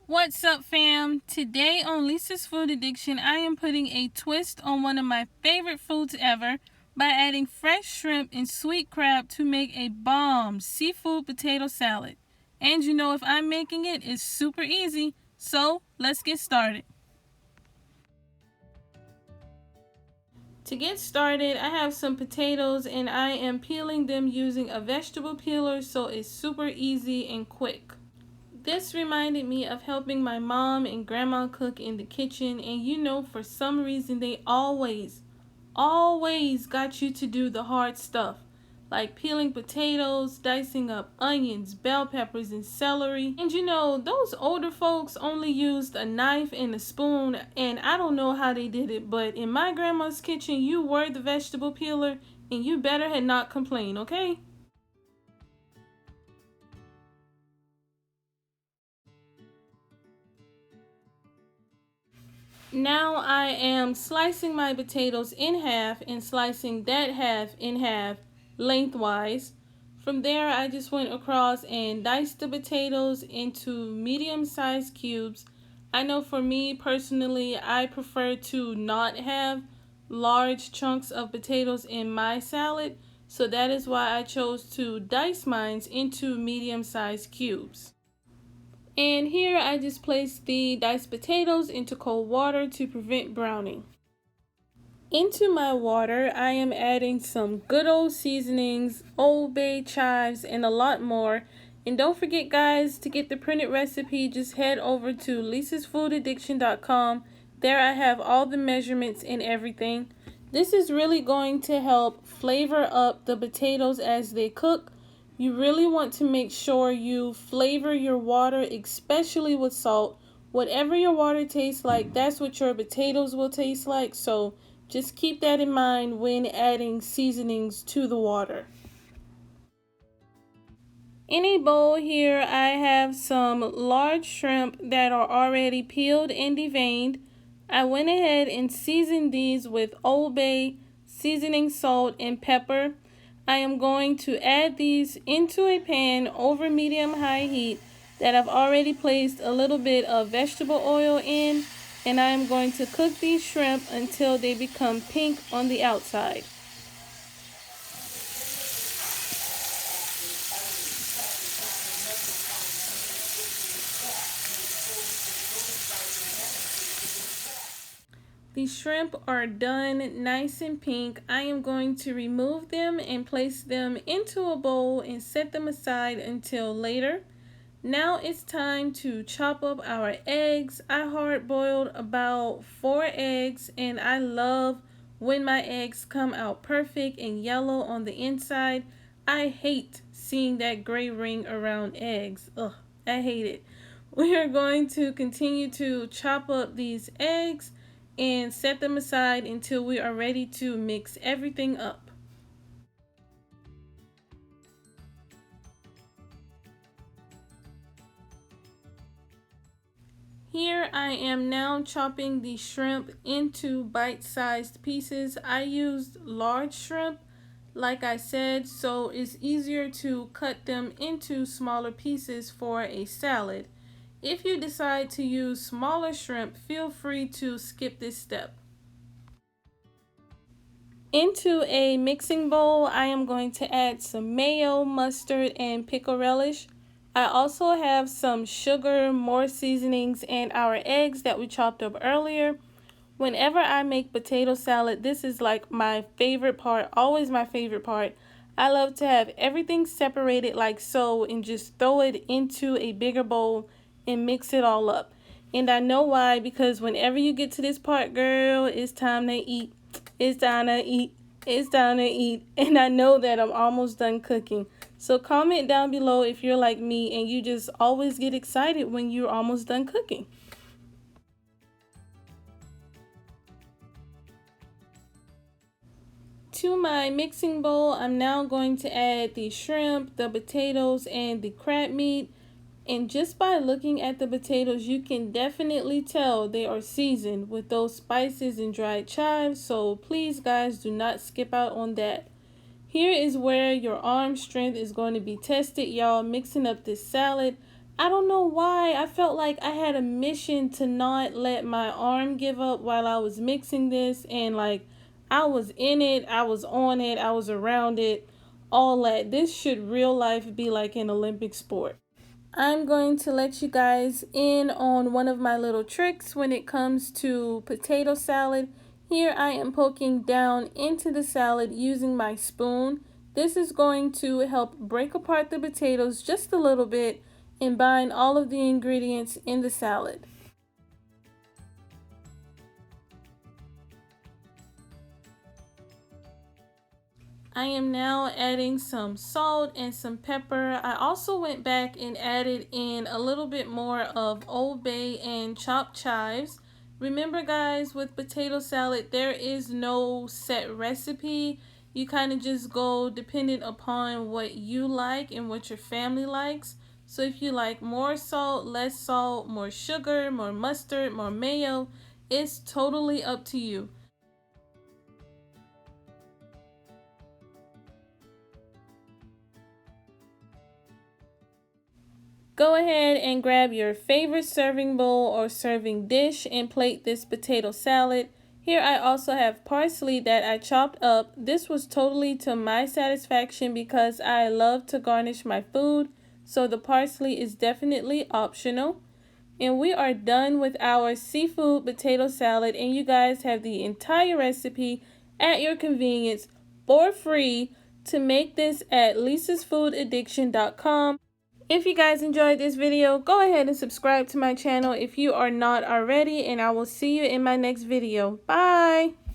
What's up, fam? Today on Lisa's Food Addiction, I am putting a twist on one of my favorite foods ever by adding fresh shrimp and sweet crab to make a bomb seafood potato salad. And you know, if I'm making it, it's super easy. So let's get started. To get started, I have some potatoes and I am peeling them using a vegetable peeler, so it's super easy and quick. This reminded me of helping my mom and grandma cook in the kitchen, and you know, for some reason, they always got you to do the hard stuff, like peeling potatoes, dicing up onions, bell peppers, and celery. And you know, those older folks only used a knife and a spoon, and I don't know how they did it, but in my grandma's kitchen, you were the vegetable peeler, and you better had not complained, okay? Now I am slicing my potatoes in half and slicing that half in half lengthwise. From there, I just went across and diced the potatoes into medium-sized cubes. I know for me personally, I prefer to not have large chunks of potatoes in my salad, so that is why I chose to dice mine into medium-sized cubes. And here I just placed the diced potatoes into cold water to prevent browning. Into my water, I am adding some good old seasonings, Old Bay chives, and a lot more. And don't forget, guys, to get the printed recipe, just head over to lisasfoodaddiction.com. There I have all the measurements and everything. This is really going to help flavor up the potatoes as they cook. You really want to make sure you flavor your water, especially with salt. Whatever your water tastes like, that's what your potatoes will taste like. So just keep that in mind when adding seasonings to the water. In a bowl here, I have some large shrimp that are already peeled and deveined. I went ahead and seasoned these with Old Bay, seasoning salt, and pepper. I am going to add these into a pan over medium-high heat that I've already placed a little bit of vegetable oil in, and I am going to cook these shrimp until they become pink on the outside. The shrimp are done nice and pink. I am going to remove them and place them into a bowl and set them aside until later. Now it's time to chop up our eggs. I hard boiled about 4 eggs, and I love when my eggs come out perfect and yellow on the inside. I hate seeing that gray ring around eggs. Ugh, I hate it. We are going to continue to chop up these eggs and set them aside until we are ready to mix everything up. Here I am now chopping the shrimp into bite-sized pieces. I used large shrimp, like I said, so it's easier to cut them into smaller pieces for a salad. If you decide to use smaller shrimp, feel free to skip this step. Into a mixing bowl, I am going to add some mayo, mustard, and pickle relish. I also have some sugar, more seasonings, and our eggs that we chopped up earlier. Whenever I make potato salad, this is like my favorite part, always my favorite part. I love to have everything separated like so and just throw it into a bigger bowl and mix it all up. And I know why, because whenever you get to this part, girl, it's time to eat. It's time to eat. It's time to eat. And I know that I'm almost done cooking. So comment down below if you're like me and you just always get excited when you're almost done cooking. To my mixing bowl, I'm now going to add the shrimp, the potatoes, and the crab meat. And just by looking at the potatoes, you can definitely tell they are seasoned with those spices and dried chives. So please, guys, do not skip out on that. Here is where your arm strength is going to be tested, y'all. Mixing up this salad, I don't know why. I felt like I had a mission to not let my arm give up while I was mixing this. And like, I was in it, I was on it, I was around it, all that. This should real life be like an Olympic sport. I'm going to let you guys in on one of my little tricks when it comes to potato salad. Here I am poking down into the salad using my spoon. This is going to help break apart the potatoes just a little bit and bind all of the ingredients in the salad. I am now adding some salt and some pepper. I also went back and added in a little bit more of Old Bay and chopped chives. Remember guys, with potato salad, there is no set recipe. You kind of just go dependent upon what you like and what your family likes. So if you like more salt, more sugar, more mustard, more mayo, it's totally up to you. Go ahead and grab your favorite serving bowl or serving dish and plate this potato salad. Here I also have parsley that I chopped up. This was totally to my satisfaction because I love to garnish my food, so the parsley is definitely optional. And we are done with our seafood potato salad, and you guys have the entire recipe at your convenience for free to make this at lisasfoodaddiction.com. If you guys enjoyed this video, go ahead and subscribe to my channel if you are not already, and I will see you in my next video. Bye!